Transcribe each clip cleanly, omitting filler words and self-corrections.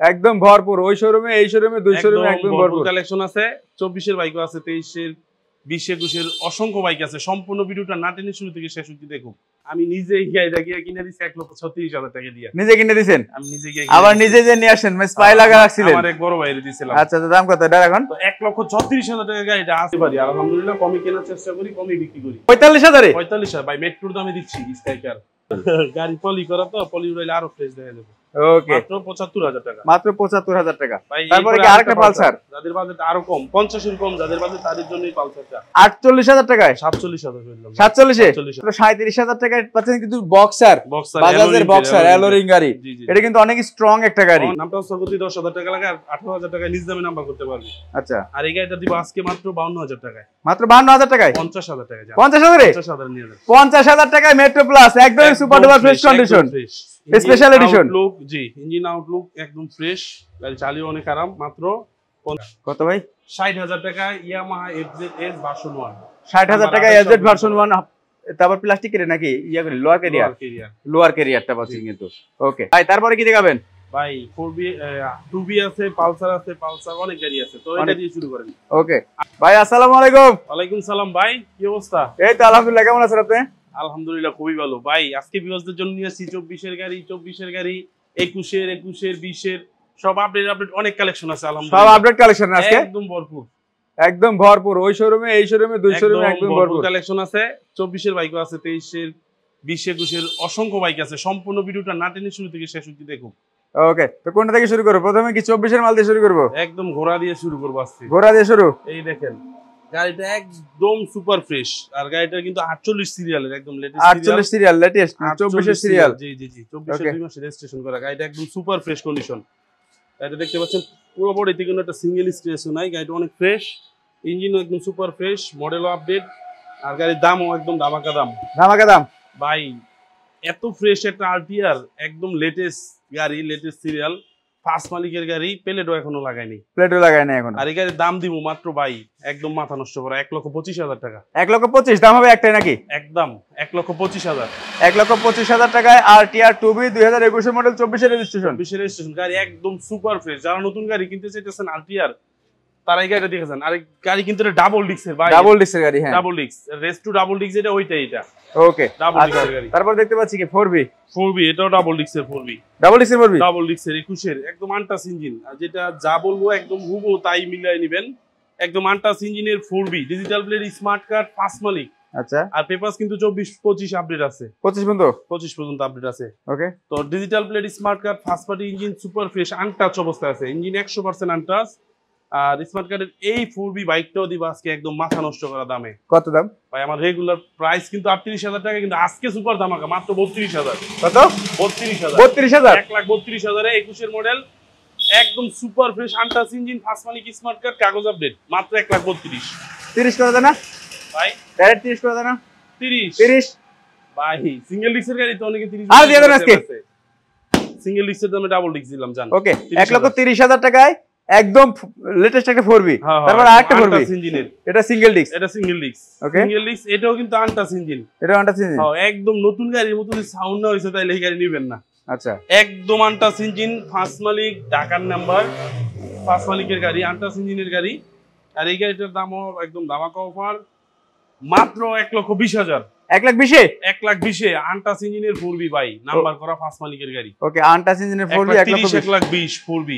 একদম ভরপুর। ওই শোরুমে এই শোরুমে দুই শোরুমে একদম ভরপুর কালেকশন আছে। 24 এর বাইকও আছে, 23 এর 20 21 এর অসংখ্য বাইক আছে। সম্পূর্ণ ভিডিওটা না টেনে শুরু থেকে শেষ অবধি দেখুন। আমি নিজেই গাড়িটা গিয়ে কিনে দিছি 1,36,000 টাকা দিয়ে। নিজে কিনে দিবেন? আমি নিজে গিয়ে আবার নিজে যে নিয়ে আসেন স্পাই লাগা রাখছিলেন? আমার এক বড় ভাইরে দিছিলাম। আচ্ছা, তো দাম কত এটা এখন? তো 1,36,000 টাকা গাড়িটা আছে পারি আলহামদুলিল্লাহ। কমই কেনার চেষ্টা করি, কমই বিক্রি করি। 45,000 এ? 45,000 ভাই, মেট্রোর দামে দিচ্ছি স্ট্রাইকার। গাড়ি পলি করা তো, পলি উড়াইলে আরো ফ্রেশ দেখা যাবে। ওকে, মাত্র 75,000 টাকা। মাত্র 75,000 টাকা। ভাই তারপরে কি আরেকটা পালসার? যাদের বাজেট আরো কম, 50 এর কম যাদের বাজেট, তাদের জন্যই পালসারটা। 48,000 টাকায়? 47,000 বললাম। 47 এ? 37,000 টাকায় পাচ্ছেন কিন্তু বক্সার, বাজাজের বক্সার অ্যালোরিং গাড়ি। এটা কিন্তু অনেক স্ট্রং একটা গাড়ি। নামটা সর্বতি 10,000 টাকা লাগে, আর 18,000 টাকায় নিজ দামে নাম্বার করতে পারবে। আচ্ছা, আর এই গাড়িটা দিব আজকে মাত্র 52,000 টাকায়। মাত্র 52,000 টাকায়? 50,000 টাকা। 50,000 এ? 50,000 নিয়ে যান। 50,000 টাকায় মেট্রো প্লাস, একদম super duper fresh condition, special edition. জি, ইঞ্জিন আউটলুক একদম ফ্রেশ, গাড়ি চালিয়ে অনেক আরাম। মাত্র কত ভাই? 60,000 টাকায় ইয়ামাহা FZS ভার্সন 1। 60,000 টাকায় FZ ভার্সন 1। তারপর প্লাস্টিক এর নাকি ইয়া করে লোয়ার ক্যারিয়ার? লোয়ার ক্যারিয়ারটা পাচ্ছেন কিন্তু। ওকে ভাই, তারপরে কি দেখাবেন? ভাই 4B 2B আছে, পালসার আছে, পালসার অনেক গাড়ি আছে। তো এটা দিয়ে শুরু করেন। ওকে ভাই, আসসালামু আলাইকুম। ওয়ালাইকুম সালাম ভাই, কি অবস্থা? এই তো আলহামদুলিল্লাহ, কেমন আছেন আপনি? আলহামদুলিল্লাহ খুবই ভালো ভাই। আজকে ভিউয়ারদের জন্য নিয়ে আসছি 24 এর গাড়ি, 21 এর গাড়ি, 21 এর, 20 এর সব আপডেট অনেক কালেকশন আছে আলহামদুলিল্লাহ। সব আপডেট কালেকশন আজকে একদম ভরপুর, একদম ভরপুর। ওই শোরুমে এই শোরুমে দুই শোরুমে একদম ভরপুর কালেকশন আছে। 24 এর বাইকও আছে, 23 এর 20 21 এর অসংখ্য বাইক আছে। সম্পূর্ণ ভিডিওটা না টেনে শুরু থেকে শেষ অবধি দেখুন। ওকে, তো কোনটা থেকে শুরু করব? প্রথমে কি 24 এর মাল দিয়ে শুরু করব? একদম ঘোড়া দিয়ে শুরু করব আজকে। ঘোড়া দিয়ে শুরু? এই দেখেন গাড়িটা একদম সুপার ফ্রেশ। আর গাড়িটা কিন্তু 48 সিরিয়ালের, একদম লেটেস্ট 48 সিরিয়াল, লেটেস্ট 24 এর সিরিয়াল। জি জি জি, 24 এর 2 মাসের রেজিস্ট্রেশন করা। গাড়িটা একদম সুপার ফ্রেশ কন্ডিশন। এটা দেখতে পাচ্ছেন পুরো বডিতে কোনো একটা সিঙ্গেল স্ক্র্যাচও নাই। গাড়িটা অনেক ফ্রেশ, ইঞ্জিনও একদম সুপার ফ্রেশ, মডেলও আপডেট, আর গাড়ির দামও একদম ধামাকা দাম। ধামাকা দাম ভাই, এত ফ্রেশ একটা আরটিআর, একদম লেটেস্ট গাড়ি, লেটেস্ট সিরিয়াল, ফার্স্ট মালিকের গাড়ি, প্লেটও এখনো লাগায়নি। প্লেটও লাগায়নি এখন। আর এই গাড়ির দাম দিব মাত্র ভাই একদম মাথা নষ্ট করা 1,25,000 টাকা। 1,25,000 দাম হবে একটাই নাকি? একদম 1,25,000। 1,25,000 টাকায় আরটিআর 2B 2021 মডেল, 24 এর রেজিস্ট্রেশন। 24 এর রেজিস্ট্রেশন গাড়ি, একদম সুপার ফ্রেশ। যারা নতুন গাড়ি কিনতে চাইতেছেন আরটিআর, তারা এই গাড়িটা দেখেছেন। আর গাড়ি কিন্তু এটা ডাবল ডিক্সের ভাই, ডাবল ডিক্সের গাড়ি। হ্যাঁ, ডাবল ডিক্স, রেস টু ডাবল ডিক্স, এটা ওইটাই এটা। ওকে, ডাবল ডিক্সের গাড়ি। তারপর দেখতে পাচ্ছি কি 4B, এটাও ডাবল ডিক্সের 4B। ডাবল ডিক্সের 4B, ডাবল ডিক্সের 21 এর একদম আনটাচ ইঞ্জিন। আর যেটা যা বলবো একদম হুবহু তাই মিলাই নেবেন। একদম আনটাচ ইঞ্জিনের 4B, digital plate, smart card, first মালিক। আচ্ছা, আর পেপারস কিন্তু 24-25 আপডেট আছে। 25 পর্যন্ত আপডেট আছে। ওকে, তো digital plate, smart card, first party engine, super fresh, untouch অবস্থায় আছে। Engine 100% untouch. আর স্মার্ট কার্ডের এই 4B বাইকটাও দিব আজকে একদম মাথা নষ্ট করা দামে। কত দাম ভাই? আমার রেগুলার প্রাইস কিন্তু 38,000 টাকা, কিন্তু আজকে সুপার ধামাকা মাত্র 32,000। কত? 32,000। 32,000? 1,32,000 এ 21 এর মডেল, একদম super fresh, untouch engine, first মালিক, স্মার্ট কার্ড, কাগজ আপডেট, মাত্র 1,32,000। 30 করে দেন না ভাই? ডাইরেক্ট 30 করে দেন না? 30 ভাই, সিঙ্গেল ডিক্সের গাড়ি তো অনেকে 30 আর দিয়ে দেন আজকে। সিঙ্গেল ডিক্সের দামে ডাবল ডিক্স দিলাম জান। ওকে, 1,30,000 টাকায় একদম লেটেস্ট একটা 4B। তারপর আরেকটা 4B ইঞ্জিনের, এটা সিঙ্গেল ডিক্স। এটা সিঙ্গেল ডিক্স। ওকে, সিঙ্গেল ডিক্স, এটাও কিন্তু আনটাচ ইঞ্জিন। এটা আনটাচ ইঞ্জিন। হ্যাঁ, একদম নতুন গাড়ির মতো সাউন্ড না হইছে তাইলে এই গাড়ি নেবেন না। আচ্ছা, একদম আনটাচ ইঞ্জিন, ফার্স্ট মালিক, ঢাকার নাম্বার, ফার্স্ট মালিকের গাড়ি, আনটাচ ইঞ্জিনের গাড়ি। আর এই গাড়িটার দামও একদম ধামাকা অফার, মাত্র 1,20,000। 1,20,000? 1,20,000 আনটাচ ইঞ্জিনের 4B ভাই, নাম্বার করা ফার্স্ট মালিকের গাড়ি। ওকে, আনটাচ ইঞ্জিনের 4B 1,20,000 4B।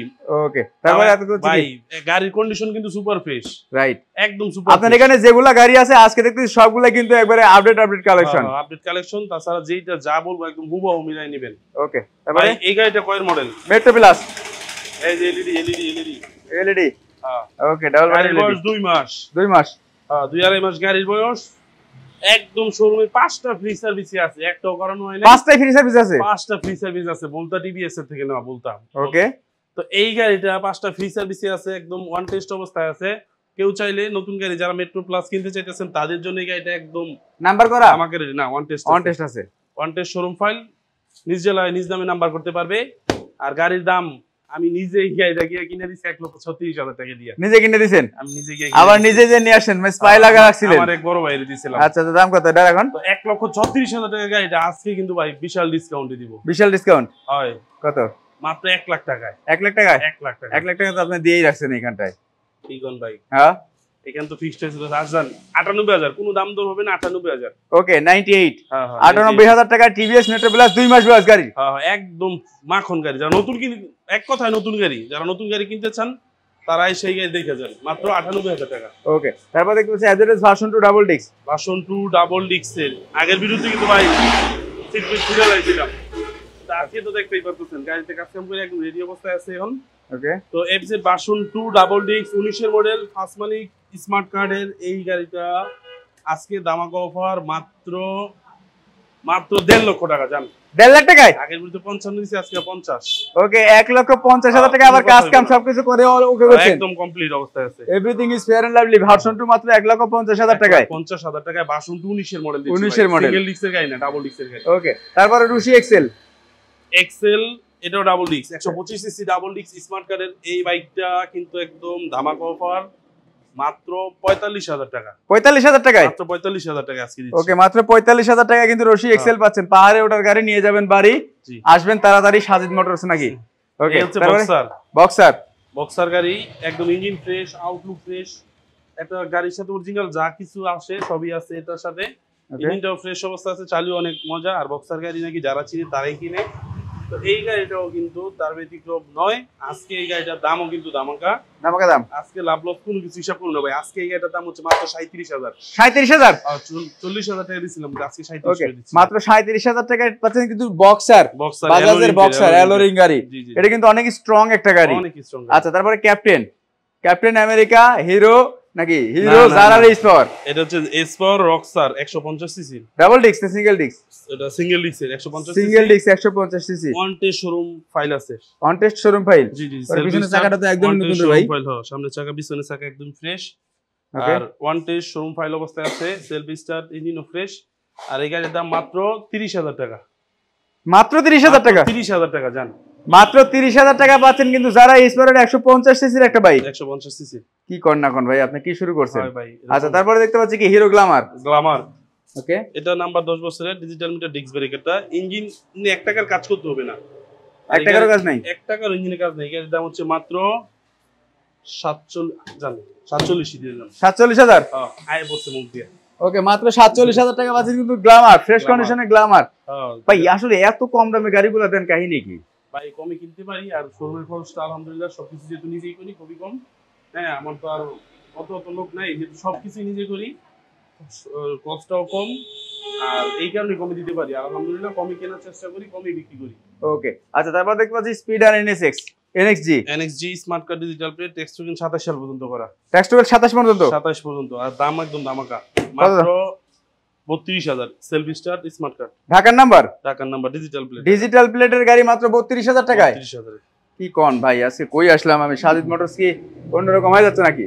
ওকে, তারপরে এত তো ভাই গাড়ির কন্ডিশন কিন্তু সুপার ফ্রেশ, রাইট, একদম সুপার। আপনার এখানে যেগুলা গাড়ি আছে আজকে দেখতেছি সবগুলা কিন্তু একবারে আপডেট কালেকশন। আপডেট কালেকশন, তাছাড়া যেটা যা বলবো একদম হুবহু মিলাই নেবেন। ওকে, তারপরে এই গাড়িটা কয়ের মডেল? Metro plus. এই যে এলইডি। হ্যাঁ, ওকে, ডাবল গাড়ির বয়স 2 মাস। 2 মাস? হ্যাঁ, 2.5 মাস গাড়ির বয়স। একদম শোরুমে 5টা ফ্রি সার্ভিস আছে, একটাও করানো হয় না। 5টা ফ্রি সার্ভিস আছে? 5টা ফ্রি সার্ভিস আছে, বলতা টিভিএস এর থেকে নেওয়া বলতা। ওকে, তো এই গাড়িটা 5টা ফ্রি সার্ভিসে আছে, একদম ওয়ান টেস্ট অবস্থায় আছে। কেউ চাইলে নতুন গাড়ি যারা মেট্রো প্লাস কিনতে চাইতেছেন তাদের জন্য এই গাড়িটা একদম নাম্বার করা। আমাকে না, ওয়ান টেস্ট আছে। ওয়ান টেস্ট শোরুম ফাইল, নিজ জেলায় নিজ নামে নাম্বার করতে পারবে। আর গাড়ির দাম আমি নিজেই গাড়িটা গিয়ে কিনে দিছি 1,36,000 টাকা দিয়ে। নিজে কিনে দিছেন? আমি নিজে গিয়ে, আবার নিজে যে নিয়ে আসেন স্পাই লাগা রাখছিলেন? আমার এক বড় ভাইরে দিছিলাম। আচ্ছা, তো দাম কত এটা এখন? তো 1,36,000 টাকা গাড়িটা আজকে কিন্তু ভাই বিশাল ডিসকাউন্টে দিব। বিশাল ডিসকাউন্ট? হয়। কত? মাত্র 1 লাখ টাকায়। 1 লাখ টাকায়? 1 লাখ টাকা। 1 লাখ টাকা তো আপনি দিয়েই রাখছেন এইখানটায়। কি কোন ভাই? হ্যাঁ এখান তো ফিক্সড হয়েছিল রাজধান 98000, কোনো দাম দর হবে না 98000। ওকে 98 হ্যাঁ 98000 টাকা টিভিএস নেট্রো প্লাস 2 মাস বয়স গাড়ি। হ্যাঁ একদম মাখন গাড়ি। যারা নতুন এক কথায় নতুন গাড়ি, যারা নতুন গাড়ি কিনতে চান তারাই সেই গাড়ি দেখে যান, মাত্র 98000 টাকা। ওকে তারপর দেখতে পাচ্ছি address version 2 double disc. Version 2 double ডিস্কের আগের ভিডিওতে কিন্তু ভাই সিট বিট খুলে লাইছিলাম, আজকে তো দেখতেই পাচ্ছেন গাড়িতে কাস্টম করে একদম রেডি অবস্থায় আছে এখন। ওকে তো এফজেড ভার্সন 2 ডাবল ডিস্ক 19 এর মডেল, ফার্স্ট মালিক, স্মার্ট কার্ডের এই গাড়িটা আজকে দামাকা অফার মাত্র 1.5 লক্ষ টাকা। জান 1.5 লাখ টাকায়? আগের ভিডিওতে 55 দিছি, আজকে 50। ওকে 1,50,000 টাকা আবার কাজ কাম সবকিছু করে ওকে করছেন, একদম কমপ্লিট অবস্থায় আছে। Everything is fair and lovely. Version 2 মাত্র 1,50,000 টাকায়। 50,000 টাকায় ভার্সন 2 19 এর মডেল দিচ্ছি। 19 এর মডেল, সিঙ্গেল ডিস্কের গাড়ি না, ডাবল ডিস্কের গাড়ি। ওকে তারপরে রুশি এক্সেল। এক্সেল এটাও double disc 125 CC double disk smart কার্ডের এই বাইকটা কিন্তু একদম ধামাকা অফার মাত্র 45,000 টাকা। 45,000 টাকায়? মাত্র 45,000 টাকা আজকে দিচ্ছি। ওকে মাত্র 45,000 টাকা কিন্তু রশি এক্সেল পাচ্ছেন। পাহাড়ে ওঠার গাড়ি নিয়ে যাবেন বাড়ি, আসবেন তাড়াতাড়ি সাজিদ মোটরস নাকি? ওকে বক্সার। বক্সার বক্সার গাড়ি একদম ইঞ্জিন ফ্রেশ, আউটলুক ফ্রেশ, একটা গাড়ির সাথে অরিজিনাল যা কিছু আসে সবই আছে এটার সাথে। ইঞ্জিনটাও ফ্রেশ অবস্থা আছে, চালিয়ে অনেক মজা। আর বক্সার গাড়ি নাকি যারা চিনে তারাই কিনে। তো এই গাড়িটাও কিন্তু তার ব্যতিক্রম নয়। আজকে এই গাড়িটার দামও কিন্তু ধামাকা দাম। আজকে লাভ লস কোনো কিছু হিসাব করুন না ভাই। আজকে এই গাড়িটার দাম হচ্ছে মাত্র 37,000। 37,000? 40,000 টাকা দিছিলাম, আজকে 37,000 দিচ্ছি। মাত্র 37,000 টাকায় পাচ্ছেন কিন্তু বক্সার, বাজাজের বক্সার অ্যালোরিং গাড়ি। এটা কিন্তু অনেক স্ট্রং একটা গাড়ি। আচ্ছা তারপরে ক্যাপ্টেন আমেরিকা, হিরো নাকি? হিরো জারার এসপাওয়ার। এটা হচ্ছে এসপাওয়ার রকস্টার 150 সিসি ডাবল ডিস্ক না সিঙ্গেল ডিস্ক? এটা সিঙ্গেল ডিস্কের 150 CC. Single disc 150 CC. One test showroom file আছে। One test showroom file? জি জি। পিছনের চাকাটা তো একদম নতুন রে ভাই। ফাইল হ্যাঁ, সামনের চাকা পিছনের চাকা একদম ফ্রেশ। আর ওয়ান টেস্ট শোরুম ফাইল অবস্থায় আছে, সেলফ স্টার্ট, ইঞ্জিনও ফ্রেশ। আর এই গাড়ির দাম মাত্র 30,000 টাকা। মাত্র 30,000 টাকা? 30,000 টাকা জান। মাত্র 30,000 টাকা পাচ্ছেন কিন্তু যারা এসপাওয়ার 150 সিসির একটা বাইক। 150 সিসি কি কর না কোন ভাই, আপনি কি শুরু করছেন? আচ্ছা তারপরে দেখতে পাচ্ছি কি হিরো গ্ল্যামার। ওকে এটা নাম্বার 10 বছরের ডিজিটাল মিটার ডিস্ক ব্রেক। এটা ইঞ্জিন 1 টাকার কাজ করতে হবে না, 1 টাকার কাজ নাই, 1 টাকার ইঞ্জিনের কাজ নাই। এর দাম হচ্ছে মাত্র 47 দিয়ে দিলাম। 47,000? হ্যাঁ আয় বলছে মুখ দিয়ে। ওকে মাত্র 47,000 টাকা পাচ্ছেন কিন্তু গ্ল্যামার, ফ্রেশ কন্ডিশনে গ্ল্যামার। ভাই আসলে এত কম দামে গাড়িগুলো দেন কাহিনী কি ভাই? কমে কিনতে পারি, আর শোরুমের খরচটা আলহামদুলিল্লাহ সবকিছু যেহেতু নিজেই করি, খুবই কম। হ্যাঁ আমার তো আর অত লোক নাই, যেহেতু সবকিছু নিজে করি, কষ্টটাও কম, আর এই কারণে কমে দিতে পারি। আলহামদুলিল্লাহ কমে কেনার চেষ্টা করি, কমে বিক্রি করি। ওকে আচ্ছা তারপর দেখতে পাচ্ছি স্পিড আর NXG smart card digital plate, tax token 27 সাল পর্যন্ত করা। ট্যাক্স টোকেন 27 পর্যন্ত? 27 পর্যন্ত। আর দাম একদম ধামাকা, মাত্র 32,000। সেলফ স্টার্ট স্মার্ট কার্ড, ঢাকার নাম্বার, ডিজিটাল প্লেটের গাড়ি মাত্র 32,000 টাকায়। 32,000 কি কোন ভাই, আজকে কই আসলাম আমি? সাজিদ মোটরস কি অন্যরকম হয়ে যাচ্ছে নাকি?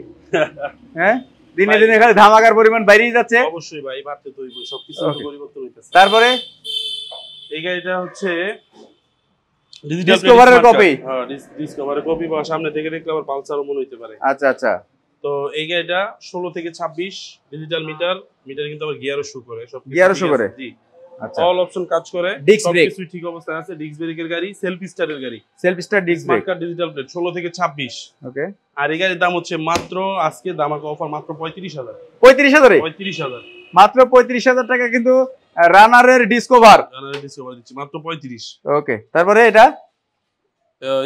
হ্যাঁ দিনে দিনে খালি ধামাকার পরিমাণ বাইরেই যাচ্ছে। অবশ্যই ভাই, বাড়তে তো হইবই, সবকিছু পরিবর্তন হইতেছে। তারপরে এই গাড়িটা হচ্ছে ডিসকভারের কপি। হ্যাঁ ডিসকভারের কপি, বা সামনে থেকে দেখলে আবার পালসারও মনে হইতে পারে। আচ্ছা আচ্ছা। তো এই গাড়িটা 16 থেকে 26 ডিজিটাল মিটার কিন্তু আবার গিয়ারও শো করে, সব গিয়ারও শো করে। জি আচ্ছা, অল অপশন কাজ করে, সবকিছু ঠিক অবস্থায় আছে। ডিস্ক ব্রেকের গাড়ি, সেলফ স্টার্টের গাড়ি, self start disc break, marker digital plate, 16 থেকে 26। ওকে। আর এই গাড়ির দাম হচ্ছে মাত্র আজকে ধামাকা অফার মাত্র 35,000। 35,000? মাত্র 35,000 টাকা কিন্তু রানারের ডিসকভার দিচ্ছি মাত্র 35। ওকে তারপরে এটা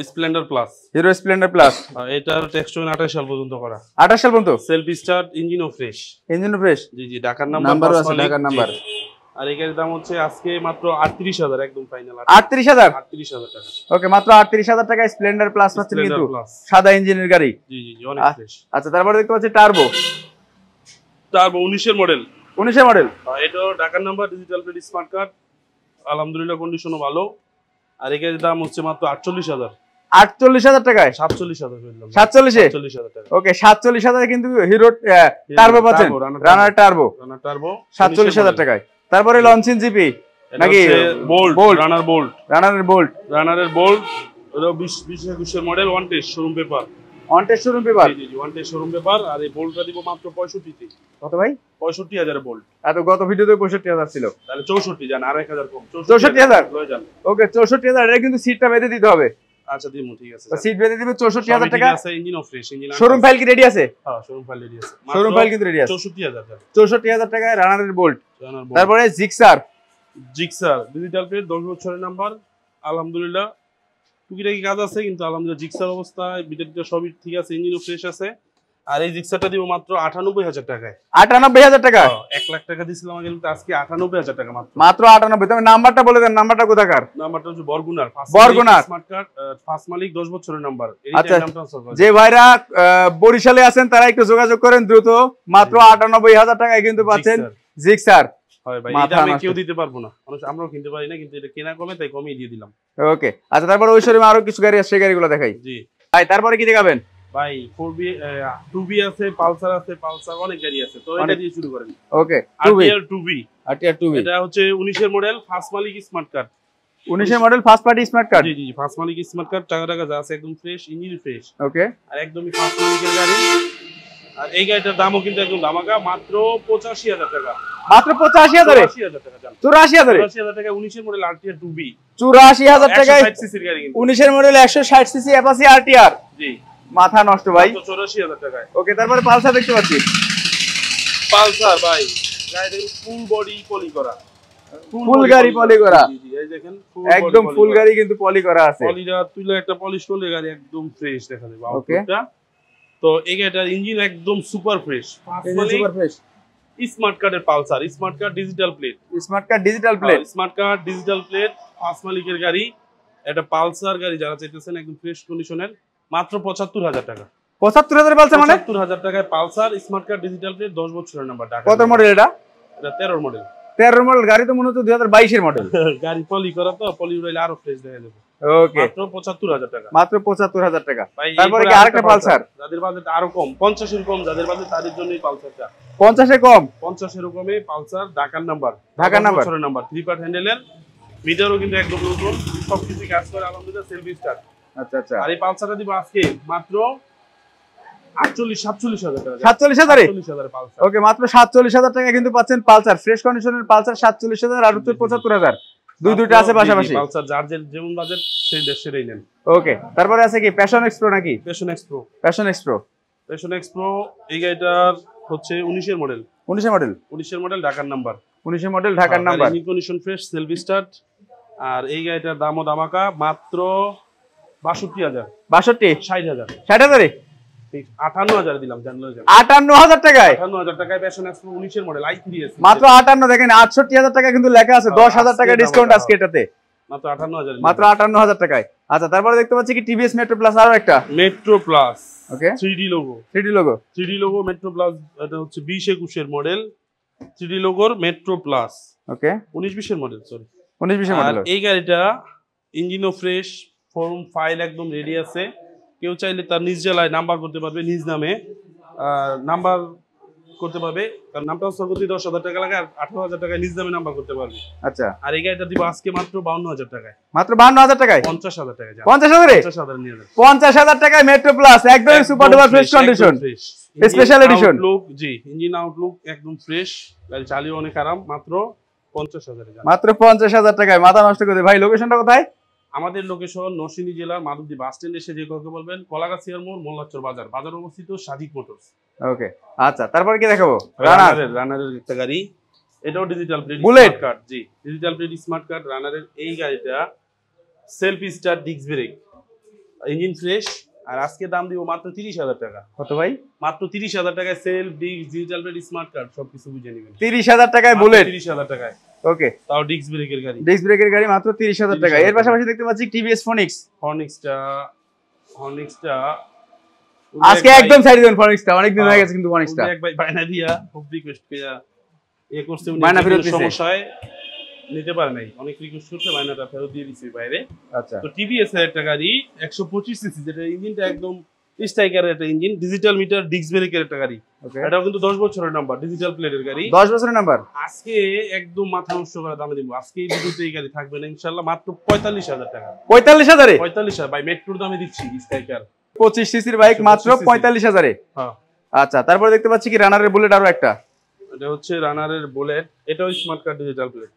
Splendor plus, hero Splendor plus. এটার ট্যাক্স টোকেন 28 সাল পর্যন্ত করা। 28 সাল পর্যন্ত? সেলফ স্টার্ট, ইঞ্জিনও ফ্রেশ। জি জি ঢাকার নাম্বার আছে, ঢাকার নাম্বার। আর এই গাড়ির দাম হচ্ছে আজকে মাত্র 38,000, একদম ফাইনাল 38,000 টাকা। ওকে মাত্র 38,000 টাকায় স্প্লেন্ডার প্লাস পাচ্ছেন কিন্তু সাদা ইঞ্জিনের গাড়ি। জি অনেক ফ্রেশ। আচ্ছা তারপরে দেখতে পাচ্ছি টার্বো 19 এর মডেল। এটা ঢাকার number, digital plate, smart card, আলহামদুলিল্লাহ কন্ডিশনও ভালো। আর এই গাড়ির দাম হচ্ছে মাত্র 48,000। 48,000 টাকায়? 47,000 টাকা। ওকে 47,000 কিন্তু হিরো টার্বো পাচ্ছেন, রানার টার্বো 47,000 টাকায়। তারপরে লঞ্চিন জিপি নাকি রানারের বোল্ট, ওটা 2021 এর model, one test showroom paper. One test showroom paper. আর এই বোল্টটা দিব মাত্র 65 তে। কত ভাই? 65,000 বোল্ট। এত গত ভিডিওতে 65,000 ছিল, তাহলে 64 জান, আর 1,000 কম, 64,000। ওকে 64,000। এটা কিন্তু সিটটা বেঁধে দিতে হবে। আচ্ছা দিমু, ঠিক আছে। সিট বেঁধে দিবে 64000 টাকা আছে, ইঞ্জিনও ফ্রেশ, ইঞ্জিন শোরুম ফাইল কি রেডি আছে? হ্যাঁ শোরুম ফাইল রেডি আছে, শোরুম ফাইল কিন্তু রেডি আছে 64000 টাকায় রানারের বোল্ট। তারপরে জিক্সার ডিজিটাল প্লেট 10 বছরের নাম্বার, আলহামদুলিল্লাহ টুকিটাকি কাজ আছে কিন্তু আলহামদুলিল্লাহ জিক্সার অবস্থা ভিতরটা সবই ঠিক আছে, ইঞ্জিনও ফ্রেশ আছে। আর এই জিক্সারটা দিব মাত্র 98000 টাকায়। 98000 টাকা? 1 লাখ টাকা দিছিলাম আগে, কিন্তু আজকে 98000 টাকা মাত্র 98। তুমি নাম্বারটা বলে দেন, নাম্বারটা কোথাকার? নাম্বারটা হচ্ছে বরগুনার স্মার্ট কার্ড, ফার্স্ট মালিক 10 বছরের নাম্বার। আচ্ছা, যে ভাইরা বরিশালে আছেন তারা একটু যোগাযোগ করেন দ্রুত। মাত্র 98000 টাকায় কিন্তু পাচ্ছেন জিক্সার। হয় ভাই, এটা আমি কেউ দিতে পারবো না, আমরাও কিনতে পারি না, কিন্তু এটা কেনা কমে তাই কমই দিয়ে দিলাম। ওকে আচ্ছা, তারপর ওই শোরুমে আরো কিছু গাড়ি আছে, সেই গাড়িগুলো দেখাই। জি ভাই, তারপরে কি দেখাবেন? ভাই 4B 2B আছে, পালসার আছে, পালসার অনেক গাড়ি আছে, তো এটা দিয়ে শুরু করেন। ওকে, RTR 2B এটা হচ্ছে 19 এর মডেল, ফার্স্ট মালিক স্মার্ট কার্ড। 19 এর model, first party smart card. জি জি, ফার্স্ট মালিক স্মার্ট কার্ড, টাকা যা আছে একদম ফ্রেশ, ইঞ্জিন ফ্রেশ। ওকে, আর একদমই ফার্স্ট মালিকের গাড়ি। আর এই গাড়িটার দামও কিন্তু একদম ধামাকা, মাত্র 85000 টাকা। মাত্র 85000 এ? 84000 টাকা জান। 84000 টাকা 19 এর মডেল RTR 2B। 84000 টাকায় 160 সিসির গাড়ি কিন্তু। 19 এর মডেল 160 সিসি অ্যাপাচি RTR। জি, মাথা নষ্ট ভাই। 84000 টাকায়। ওকে, তারপরে পালসার দেখতে পাচ্ছি। পালসার ভাই গাড়িটা ফুল বডি পলি করা, ফুল গাড়ি পলি করা। জি জি, এই দেখেন একদম ফুল গাড়ি কিন্তু পলি করা আছে। পলিটা তুইলে একটা পলিশ করলে গাড়ি একদম ফ্রেশ দেখা যাবে। ওকে, তো এই গাড়িটার ইঞ্জিন একদম super fresh, super fresh. Smart কার্ডের Pulsar, smart card digital plate, smart card digital plate, smart card digital plate, first মালিকের গাড়ি। এটা পালসার গাড়ি যারা চাইতেছেন একদম ফ্রেশ কন্ডিশনের, মাত্র 75000 টাকা। 75000 পালসার মানে? 75000 টাকায় Pulsar smart card digital plate, 10 বছরের নাম্বার। কত মডেল এটা? এটা 13 মডেল। 13 মডেল গাড়ি তো মনে হচ্ছে 2022 এর মডেল। গাড়ি পলি করা, তো পলি উড়াইলে আরো ফ্রেশ দেখা যাবে। ওকে, মাত্র 75000 টাকা। মাত্র 75000 টাকা। তারপরে কি আরেকটা পালসার? যাদের বাজেট আরো কম, 50 এর কম যাদের বাজেট, তাদের জন্যই পালসারটা। 50 এর কম? 50 এর কমে পালসার, ঢাকার নাম্বার, ঢাকার নাম্বার, বছরের নাম্বার, 3 পার্ট হ্যান্ডেলের, মিটারও কিন্তু একদম নতুন, সবকিছু কাজ করে আলহামদুলিল্লাহ, সেলফ স্টার্ট। আচ্ছা আচ্ছা। আর এই পালসারটা দিব আজকে মাত্র 47000 টাকা। 47000 পালসার। ওকে, মাত্র 47000 টাকা কিন্তু পাচ্ছেন পালসার, ফ্রেশ কন্ডিশনের পালসার 47000। আর হচ্ছে 75000, দুইটা আছে পাশাপাশি। পালসার যার যেমন বাজেট সেই দেশেরই নেন। ওকে, তারপরে আছে কি প্যাশন এক্সপ্রো নাকি? প্যাশন এক্সপ্রো, প্যাশন এক্সপ্রো এই গাড়িটার হচ্ছে 19 এর মডেল। 19 এর মডেল, ঢাকার নাম্বার। 19 এর মডেল, ঢাকার number, engine condition fresh, self start. আর এই গাড়িটার দামও ধামাকা, মাত্র 62000। 60000 60000 58000 দিলাম, জানলো 58000 টাকায়। 58000 টাকায় প্যাশন এক্সপ্রো 19 এর মডেল i3 আছে, মাত্র 58। দেখেন 68000 টাকা কিন্তু লেখা আছে, 10000 টাকা ডিসকাউন্ট আজকে এটাতে, মাত্র 58000। মাত্র 58000 টাকায়। আচ্ছা, তারপরে দেখতে পাচ্ছি কি টিভিএস মেট্রো প্লাস, আরো একটা মেট্রো প্লাস। ওকে, 3D লোগো মেট্রো প্লাস। এটা হচ্ছে 20-21 এর মডেল, 3D লোগোর মেট্রো প্লাস। ওকে, 19-20 এর মডেল, সরি 19-20 এর মডেল। এই গাড়িটা ইঞ্জিনও ফ্রেশ, ফর্ম ফাইল একদম রেডি আছে। কেউ চাইলে তার নিজ জেলায় নাম্বার করতে পারবে, নিজ নামে নাম্বার করতে পারবে। কারণ নামটা সর্বতি 10000 টাকা লাগে, আর 18000 টাকায় নিজ নামে নাম্বার করতে পারবে। আচ্ছা, আর এই গাড়িটা দিব আজকে মাত্র 52000 টাকায়। মাত্র 52000 টাকায়? 50000 টাকা। 50000 নিয়ে যান। 50000 টাকায় মেট্রো প্লাস, একদম super duper fresh condition, special edition. জি, ইঞ্জিন আউটলুক একদম ফ্রেশ, গাড়ি চালিয়ে অনেক আরাম। মাত্র 50000 টাকা। মাত্র 50000 টাকায় মাথা নষ্ট করে। ভাই, লোকেশনটা কোথায়? আমাদের লোকেশন নরসিংদী জেলার মাধবদী বাস স্ট্যান্ড। এসে যে কাউকে বলবেন কলাগাছিয়ার মোড়, মোল্লাচর বাজার, বাজার অবস্থিত সাদিক মোটরস। ওকে, আচ্ছা, তারপর কি দেখাবো? রানারের একটা গাড়ি, এটাও ডিজিটাল প্লেট বুলেট কার্ড। জি, ডিজিটাল প্লেট স্মার্ট কার্ড রানারের। এই গাড়িটা self start, disc brake, engine fresh. আর আজকে দাম দিব মাত্র 30000 টাকা। কত ভাই? মাত্র 30000 টাকায় self, disc, digital plate smart card সবকিছু বুঝে নেবেন। 30000 টাকায় বুলেট, 30000 টাকায়। ওকে, তাও ডিস্ক ব্রেকের গাড়ি, মাত্র 30000 টাকা। এর পাশাপাশি দেখতে পাচ্ছি টিভিএস হর্নিক্সটা আজকে একদম সাইড দেন। ফনিক্সটা অনেক দিন হয়ে গেছে, কিন্তু ফনিক্সটা এক ভাই বাইনা দিয়া খুব রিকোয়েস্ট কইয়া করছে, উনি বাইনা ফেরত দিছে, সমস্যায় নিতে পারে নাই, অনেক রিকোয়েস্ট করতে বাইনাটা ফেরত দিয়ে দিছি বাইরে। আচ্ছা, তো টিভিএস এর একটা গাড়ি 125 সিসি, যেটা ইঞ্জিনটা একদম স্ট্রাইকারের একটা ইঞ্জিন, ডিজিটাল মিটার, ডিস্ক ব্রেকের একটা গাড়ি। এটাও কিন্তু 10 বছরের নাম্বার, ডিজিটাল প্লেটের গাড়ি, 10 বছরের নাম্বার। আজকে একদম মাথা নষ্ট করা দামে দিব। আজকে এই ভিডিওতে এই গাড়ি থাকবে না ইনশাআল্লাহ, মাত্র 45000 টাকা। 45000 ভাই, মেট্রোর দামে দিচ্ছি। স্ট্রাইকার 25 সিসির বাইক মাত্র 45000 এ। হ্যাঁ, আচ্ছা, তারপর দেখতে পাচ্ছি কি রানারের বুলেট, আরো একটা। এটা হচ্ছে রানারের বুলেট, এটাও smart card digital plate.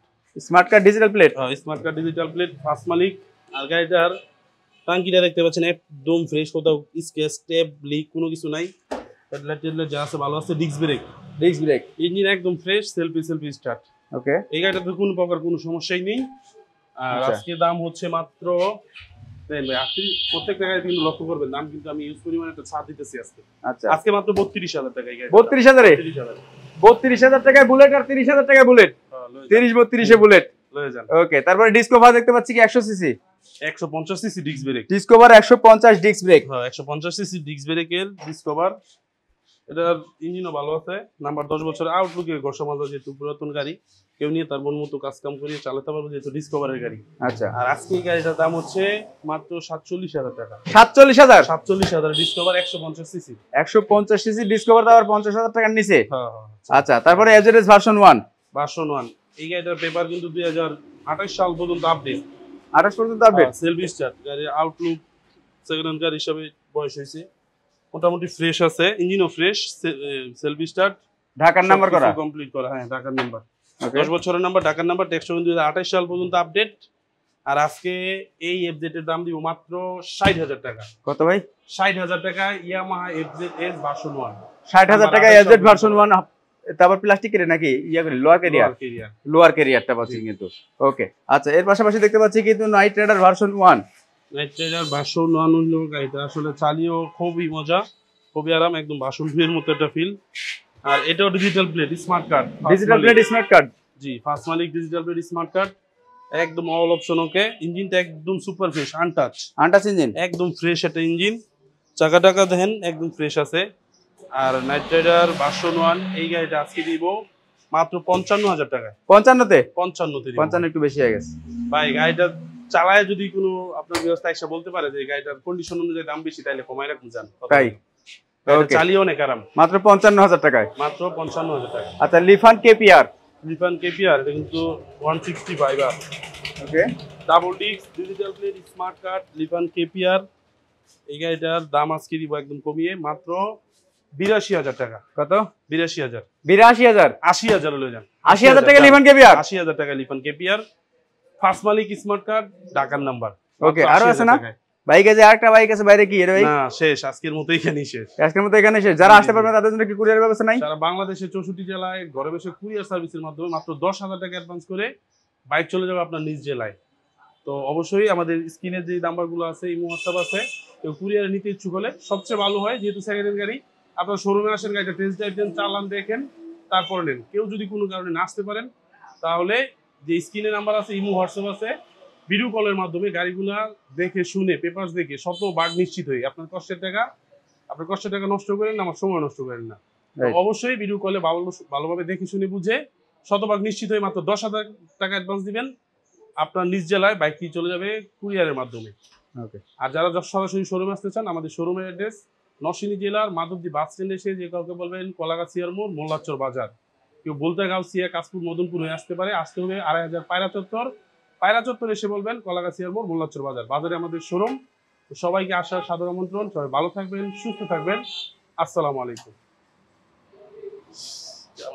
Smart card digital plate, smart card digital plate, first মালিক। আর গাড়িটার টাঙ্কিটা দেখতে পাচ্ছেন একদম ফ্রেশ, কোথাও স্কেচ টেপ লিক কোনো কিছু নাই। হেডলাইট যা আছে ভালো আছে। ডিস্ক ব্রেক ইঞ্জিন একদম ফ্রেশ, সেলফি স্টার্ট। ওকে, এই গাড়িটাতে কোনো প্রকার কোনো সমস্যাই নেই। আর আজকে দাম হচ্ছে মাত্র প্রত্যেকটা গাড়ি কিন্তু লক্ষ্য করবেন, দাম কিন্তু আমি ইউজ পরিমাণে একটা ছাড় দিতেছি আজকে। আচ্ছা, আজকে মাত্র 32,000 টাকা। 32,000 টাকায় বুলেট আর 30,000 টাকায় বুলেট, 30-32 এ বুলেট লয়ে যান। ওকে, তারপরে ডিসকভার দেখতে পাচ্ছি কি 100 CC, 150 CC disc brake. Discover 150 disc brake. হ্যাঁ, 150 সিসি ডিস্ক ব্রেকের ডিসকভার। এটার ইঞ্জিনও ভালো আছে, নাম্বার 10 বছর আউটলুকে ঘষা মাজা, যেহেতু পুরাতন গাড়ি কেউ নিয়ে তার মন মতো কাজ কাম করিয়ে চালাতে পারবে, যেহেতু ডিসকভারের গাড়ি। আচ্ছা, আর আজকে এই গাড়িটার দাম হচ্ছে মাত্র 47,000 টাকা। 47,000 ডিসকভার 150 সিসি, 150 সিসি ডিসকভার আবার 50,000 টাকার নিচে। হ্যাঁ। আচ্ছা, তারপরে এজএস ভার্সন 1। এই গাড়িটার পেপার কিন্তু 2028 সাল পর্যন্ত আপডেট। 28 পর্যন্ত আপডেট। সেলফি স্টার্ট গাড়ির আউটলুক সেকেন্ড হ্যান্ড গাড়ি হিসাবে বয়স হয়েছে, মোটামুটি ফ্রেশ আছে, ইঞ্জিনও ফ্রেশ, সেলফি স্টার্ট, ঢাকার নাম্বার করা, কমপ্লিট করা। হ্যাঁ, ঢাকার নাম্বার, 10 বছরের নাম্বার, ঢাকার নাম্বার, ট্যাক্স 2028 সাল পর্যন্ত আপডেট। আর আজকে এই এফজেড এর দাম দিব মাত্র 60,000 টাকা। কত ভাই? 60,000 টাকা ইয়ামাহা এফজেড এস ভার্সন 1। 60,000 টাকা এফজেড ভার্সন 1। তারপর প্লাস্টিকের নাকি ইয়া করে লোয়ার ক্যারিয়ারটা পাচ্ছি কিন্তু। ওকে, আচ্ছা, এর পাশাপাশি দেখতে পাচ্ছি কিন্তু night rider version 1। Night rider version 1 হলো গাড়িটা আসলে চালিয়েও খুবই মজা, খুবই আরাম, একদম ভার্সন 2 এর মতো একটা ফিল। আর এটাও ডিজিটাল প্লেট স্মার্ট কার্ড, জি, ফার্স্ট মালিক ডিজিটাল প্লেট স্মার্ট কার্ড, একদম অল অপশন ওকে। ইঞ্জিনটা একদম সুপার ফ্রেশ, আনটাচ ইঞ্জিন, একদম ফ্রেশ একটা ইঞ্জিন। চাকা দেখেন একদম ফ্রেশ আছে। আর নাইট রাইডার ভার্সন 1 এই গাড়িটা আজকে দিব মাত্র 55,000 টাকায়। 55 একটু বেশি হয়ে গেছে ভাই। গাড়িটা চালায় যদি কোনো আপনার ব্যবস্থা এসে বলতে পারে যে গাড়িটার কন্ডিশন অনুযায়ী দাম বেশি, তাহলে কমায় রাখুন যান, তাই চালিয়ে অনেক আরাম। মাত্র 55,000 টাকায়, মাত্র 55,000 টাকা। আচ্ছা, লিফান কেপিআর এটা কিন্তু 165 আর okay, double disc digital plate smart card Lifan KPR. এই গাড়িটার দাম আজকে দিব একদম কমিয়ে মাত্র 82,000 টাকা। কত? 82,000 80,000 লয়ে যান। 80,000 টাকা লিফান কেপিআর, 80,000 টাকা লিফান কেপিআর, ফার্স্ট মালিক স্মার্ট কার্ড, ঢাকার নাম্বার। ওকে, আরো আছে না বাইক? আছে আরেকটা বাইক আছে বাইরে, কি এর ভাই? না, শেষ, আজকের মতো এখানেই শেষ। যারা আসতে পারবে তাদের জন্য কি কুরিয়ার ব্যবস্থা নাই? সারা বাংলাদেশের 64 জেলায় ঘরে বসে কুরিয়ার সার্ভিসের মাধ্যমে মাত্র 10,000 টাকা অ্যাডভান্স করে বাইক চলে যাবে আপনার নিজ জেলায়। তো অবশ্যই আমাদের স্ক্রিনের যে নাম্বারগুলো আছে, ইমো হোয়াটসঅ্যাপ আছে, কেউ কুরিয়ারে নিতে ইচ্ছুক হলে সবচেয়ে ভালো হয়, যেহেতু সেকেন্ড হ্যান্ড গাড়ি, আপনার শোরুমে আসেন, গাড়িটা টেস্ট ড্রাইভ দেন, চালান, দেখেন, তারপরে নেন। কেউ যদি কোনো কারণে না আসতে পারেন, তাহলে যে স্ক্রিনের নাম্বার আছে, ইমো হোয়াটসঅ্যাপ আছে, ভিডিও কলের মাধ্যমে গাড়িগুলা দেখে শুনে পেপারস দেখে শতভাগ নিশ্চিত হয়ে আপনার কষ্টের টাকা নষ্ট করেন না, আমার সময় নষ্ট করেন না। অবশ্যই ভিডিও কলে ভালোভাবে দেখে শুনে বুঝে শতভাগ নিশ্চিত হয়ে মাত্র 10,000 টাকা অ্যাডভান্স দিবেন, আপনার নিজ জেলায় বাইকটি চলে যাবে কুরিয়ারের মাধ্যমে। আর যারা সরাসরি শোরুমে আসতে চান, আমাদের শোরুমের অ্যাড্রেস নরসিংদী জেলার মাধবদী বাস স্ট্যান্ডে এসে যে কাউকে বলবেন কলাগাছিয়ার মোড়, মোল্লাচর বাজার। কেউ বলতেগাঁও, সিয়া, কাশপুর, মদনপুর হয়ে আসতে পারে, আসতে হবে 2,500 পায়রা চত্বর এসে বলবেন কলাগাছিয়ার মোড়, মোল্লাচর বাজারে আমাদের শোরুম। সবাইকে আসার সাদর আমন্ত্রণ। সবাই ভালো থাকবেন, সুস্থ থাকবেন। আসসালামু আলাইকুম।